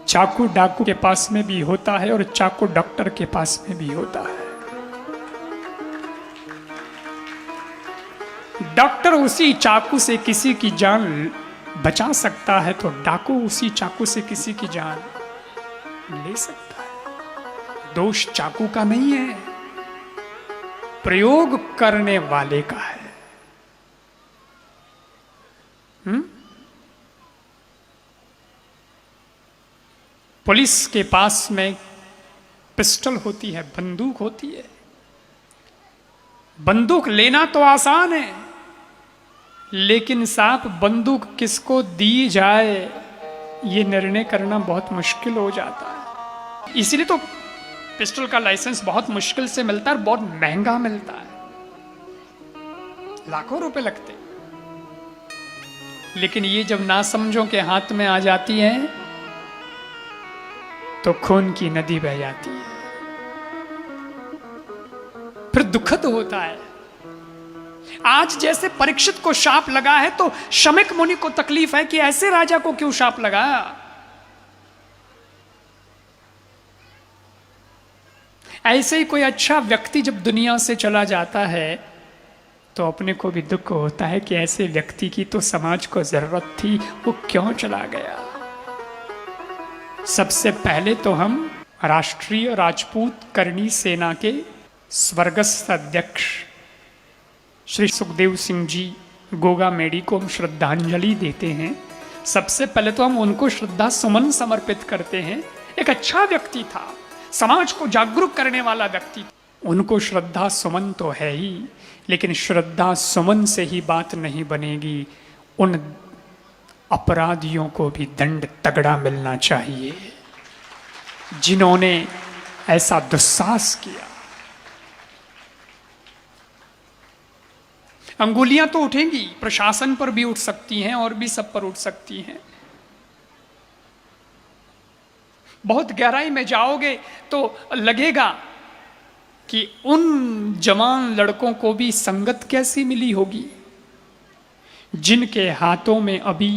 चाकू डाकू के पास में भी होता है और चाकू डॉक्टर के पास में भी होता है। डॉक्टर उसी चाकू से किसी की जान बचा सकता है तो डाकू उसी चाकू से किसी की जान ले सकता है। दोष चाकू का नहीं है, प्रयोग करने वाले का है। पुलिस के पास में पिस्टल होती है, बंदूक होती है। बंदूक लेना तो आसान है, लेकिन साहब बंदूक किसको दी जाए ये निर्णय करना बहुत मुश्किल हो जाता है। इसीलिए तो पिस्टल का लाइसेंस बहुत मुश्किल से मिलता है और बहुत महंगा मिलता है, लाखों रुपए लगते। लेकिन ये जब नासमझों के हाथ में आ जाती है तो खून की नदी बह जाती है, फिर दुखद होता है। आज जैसे परीक्षित को शाप लगा है तो शमिक मुनि को तकलीफ है कि ऐसे राजा को क्यों शाप लगाया। ऐसे ही कोई अच्छा व्यक्ति जब दुनिया से चला जाता है तो अपने को भी दुख होता है कि ऐसे व्यक्ति की तो समाज को जरूरत थी, वो क्यों चला गया। सबसे पहले तो हम राष्ट्रीय राजपूत करणी सेना के स्वर्गस्थ अध्यक्ष श्री सुखदेव सिंह जी गोगा मेडी को हम श्रद्धांजलि देते हैं। सबसे पहले तो हम उनको श्रद्धा सुमन समर्पित करते हैं। एक अच्छा व्यक्ति था, समाज को जागरूक करने वाला व्यक्ति था। उनको श्रद्धा सुमन तो है ही, लेकिन श्रद्धा सुमन से ही बात नहीं बनेगी। उन अपराधियों को भी दंड तगड़ा मिलना चाहिए जिन्होंने ऐसा दुस्साहस किया। अंगुलियां तो उठेंगी, प्रशासन पर भी उठ सकती हैं और भी सब पर उठ सकती हैं। बहुत गहराई में जाओगे तो लगेगा कि उन जवान लड़कों को भी संगत कैसी मिली होगी जिनके हाथों में अभी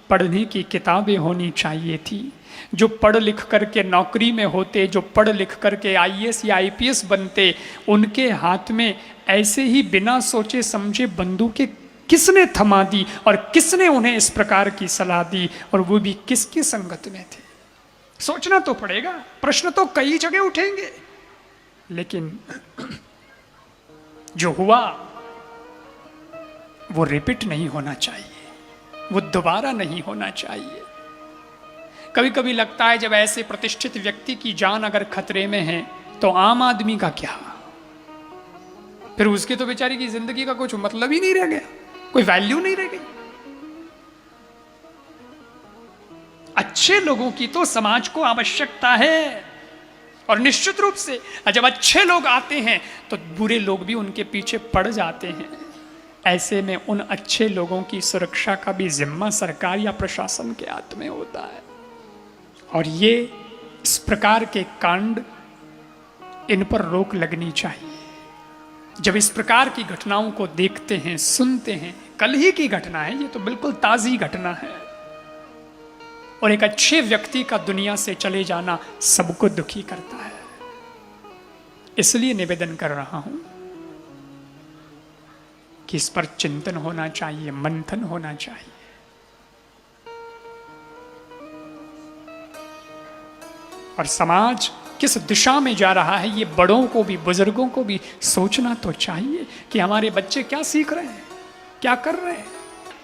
पढ़ने की किताबें होनी चाहिए थी, जो पढ़ लिख करके नौकरी में होते, जो पढ़ लिख करके आईएएस या आईपीएस बनते। उनके हाथ में ऐसे ही बिना सोचे समझे बंदूकें किसने थमा दी और किसने उन्हें इस प्रकार की सलाह दी, और वो भी किसकी संगत में थे। सोचना तो पड़ेगा, प्रश्न तो कई जगह उठेंगे। लेकिन जो हुआ वो रिपीट नहीं होना चाहिए, वो दोबारा नहीं होना चाहिए। कभी कभी लगता है जब ऐसे प्रतिष्ठित व्यक्ति की जान अगर खतरे में है तो आम आदमी का क्या, फिर उसके तो बेचारी की जिंदगी का कुछ मतलब ही नहीं रह गया, कोई वैल्यू नहीं रह गई। अच्छे लोगों की तो समाज को आवश्यकता है, और निश्चित रूप से जब अच्छे लोग आते हैं तो बुरे लोग भी उनके पीछे पड़ जाते हैं। ऐसे में उन अच्छे लोगों की सुरक्षा का भी जिम्मा सरकार या प्रशासन के हाथ में होता है। और ये इस प्रकार के कांड, इन पर रोक लगनी चाहिए। जब इस प्रकार की घटनाओं को देखते हैं, सुनते हैं, कल ही की घटना है, ये तो बिल्कुल ताजी घटना है, और एक अच्छे व्यक्ति का दुनिया से चले जाना सबको दुखी करता है। इसलिए निवेदन कर रहा हूं कि इस पर चिंतन होना चाहिए, मंथन होना चाहिए। और समाज किस दिशा में जा रहा है ये बड़ों को भी, बुजुर्गों को भी सोचना तो चाहिए कि हमारे बच्चे क्या सीख रहे हैं, क्या कर रहे हैं।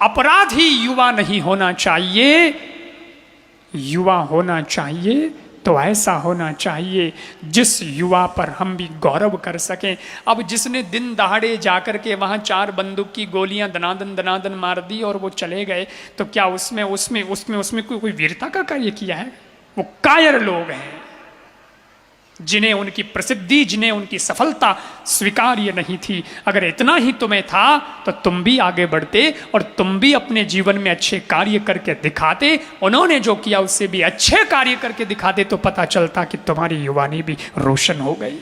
अपराधी युवा नहीं होना चाहिए, युवा होना चाहिए तो ऐसा होना चाहिए जिस युवा पर हम भी गौरव कर सकें। अब जिसने दिन दहाड़े जाकर के वहां 4 बंदूक की गोलियां दनादन दनादन मार दी और वो चले गए, तो क्या उसमें कोई वीरता का कार्य किया है? वो कायर लोग हैं जिन्हें उनकी प्रसिद्धि, जिन्हें उनकी सफलता स्वीकार्य नहीं थी। अगर इतना ही तुम्हें था तो तुम भी आगे बढ़ते और तुम भी अपने जीवन में अच्छे कार्य करके दिखाते। उन्होंने जो किया उससे भी अच्छे कार्य करके दिखाते तो पता चलता कि तुम्हारी युवानी भी रोशन हो गई।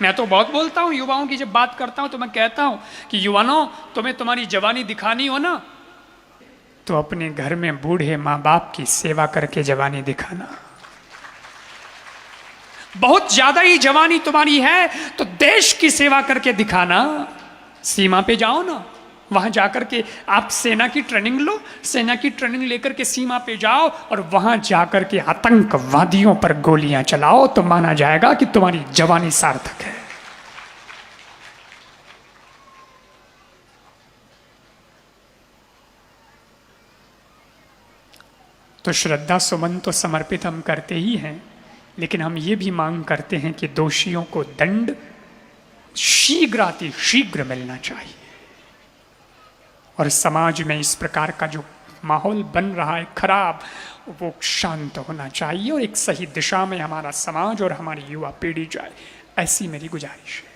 मैं तो बहुत बोलता हूं युवाओं की, जब बात करता हूं तो मैं कहता हूं कि युवानों, तुम्हें तुम्हारी जवानी दिखानी हो ना तो अपने घर में बूढ़े माँ बाप की सेवा करके जवानी दिखाना। बहुत ज्यादा ही जवानी तुम्हारी है तो देश की सेवा करके दिखाना। सीमा पे जाओ ना, वहां जाकर के आप सेना की ट्रेनिंग लो, सेना की ट्रेनिंग लेकर के सीमा पे जाओ और वहां जाकर के आतंकवादियों पर गोलियां चलाओ, तो माना जाएगा कि तुम्हारी जवानी सार्थक है। तो श्रद्धा सुमन तो समर्पित हम करते ही हैं, लेकिन हम ये भी मांग करते हैं कि दोषियों को दंड शीघ्राति शीघ्र मिलना चाहिए। और समाज में इस प्रकार का जो माहौल बन रहा है खराब, वो शांत होना चाहिए और एक सही दिशा में हमारा समाज और हमारी युवा पीढ़ी जाए, ऐसी मेरी गुजारिश है।